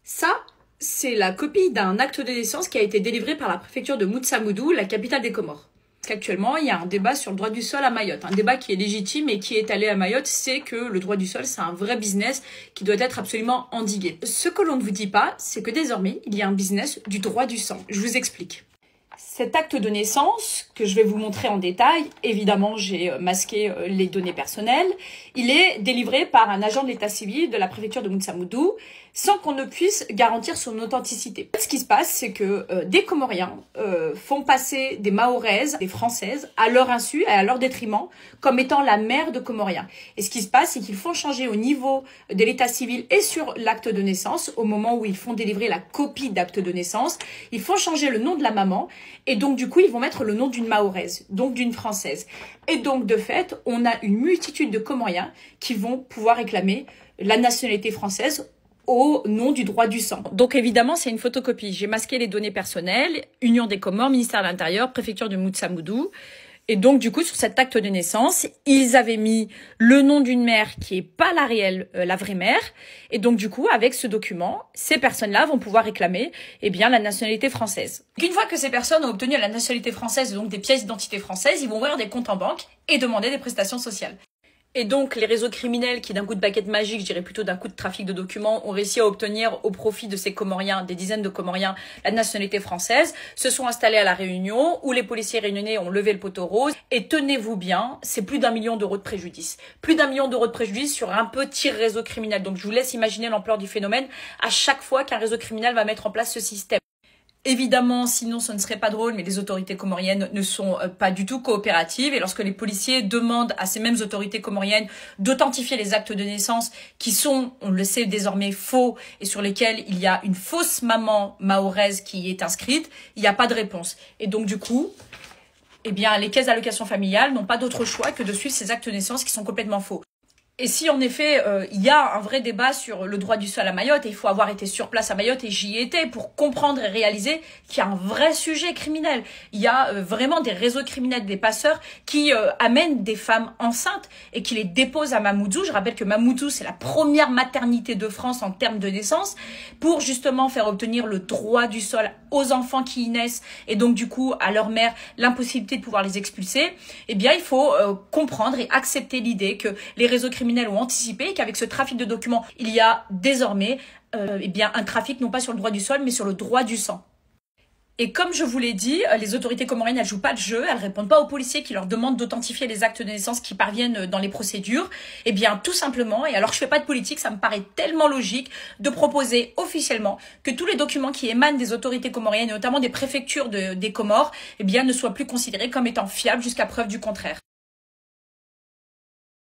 Ça, c'est la copie d'un acte de naissance qui a été délivré par la préfecture de Moutsamoudou, la capitale des Comores. Parce qu'actuellement, il y a un débat sur le droit du sol à Mayotte. Un débat qui est légitime et qui est allé à Mayotte, c'est que le droit du sol, c'est un vrai business qui doit être absolument endigué. Ce que l'on ne vous dit pas, c'est que désormais, il y a un business du droit du sang. Je vous explique. Cet acte de naissance, que je vais vous montrer en détail, évidemment j'ai masqué les données personnelles, il est délivré par un agent de l'état civil de la préfecture de Moutsamoudou sans qu'on ne puisse garantir son authenticité. Ce qui se passe, c'est que des Comoriens font passer des Mahoraises, des Françaises, à leur insu et à leur détriment, comme étant la mère de Comoriens. Et ce qui se passe, c'est qu'ils font changer au niveau de l'état civil et sur l'acte de naissance, au moment où ils font délivrer la copie d'acte de naissance, ils font changer le nom de la maman, et donc du coup, ils vont mettre le nom d'une Mahoraise, donc d'une Française. Et donc de fait, on a une multitude de Comoriens qui vont pouvoir réclamer la nationalité française au nom du droit du sang. Donc évidemment, c'est une photocopie. J'ai masqué les données personnelles, Union des Comores, ministère de l'Intérieur, préfecture de Moutsamoudou. Et donc, du coup, sur cet acte de naissance, ils avaient mis le nom d'une mère qui est pas la réelle, la vraie mère. Et donc, du coup, avec ce document, ces personnes-là vont pouvoir réclamer, eh bien, la nationalité française. Une fois que ces personnes ont obtenu la nationalité française, donc des pièces d'identité françaises, ils vont ouvrir des comptes en banque et demander des prestations sociales. Et donc, les réseaux criminels qui, d'un coup de baguette magique, je dirais plutôt d'un coup de trafic de documents, ont réussi à obtenir au profit de ces Comoriens, des dizaines de Comoriens, la nationalité française, se sont installés à La Réunion, où les policiers réunionnais ont levé le poteau rose. Et tenez-vous bien, c'est plus d'1 million d'euros de préjudice. Plus d'1 million d'euros de préjudice sur un petit réseau criminel. Donc, je vous laisse imaginer l'ampleur du phénomène à chaque fois qu'un réseau criminel va mettre en place ce système. Évidemment, sinon ce ne serait pas drôle, mais les autorités comoriennes ne sont pas du tout coopératives. Et lorsque les policiers demandent à ces mêmes autorités comoriennes d'authentifier les actes de naissance qui sont, on le sait désormais, faux et sur lesquels il y a une fausse maman mahoraise qui est inscrite, il n'y a pas de réponse. Et donc du coup, eh bien, les caisses d'allocation familiale n'ont pas d'autre choix que de suivre ces actes de naissance qui sont complètement faux. Et si en effet il y a un vrai débat sur le droit du sol à Mayotte, et il faut avoir été sur place à Mayotte, et j'y étais pour comprendre et réaliser qu'il y a un vrai sujet criminel. Il y a vraiment des réseaux criminels, des passeurs qui amènent des femmes enceintes et qui les déposent à Mamoudzou. Je rappelle que Mamoudzou, c'est la première maternité de France en termes de naissance, pour justement faire obtenir le droit du sol aux enfants qui y naissent, et donc du coup à leur mère l'impossibilité de pouvoir les expulser. Eh bien il faut comprendre et accepter l'idée que les réseaux criminels ont anticipé et qu'avec ce trafic de documents, il y a désormais eh bien, un trafic non pas sur le droit du sol, mais sur le droit du sang. Et comme je vous l'ai dit, les autorités comoriennes, elles jouent pas de jeu, elles répondent pas aux policiers qui leur demandent d'authentifier les actes de naissance qui parviennent dans les procédures. Eh bien, tout simplement, et alors je fais pas de politique, ça me paraît tellement logique de proposer officiellement que tous les documents qui émanent des autorités comoriennes, et notamment des préfectures des Comores, eh bien, ne soient plus considérés comme étant fiables jusqu'à preuve du contraire.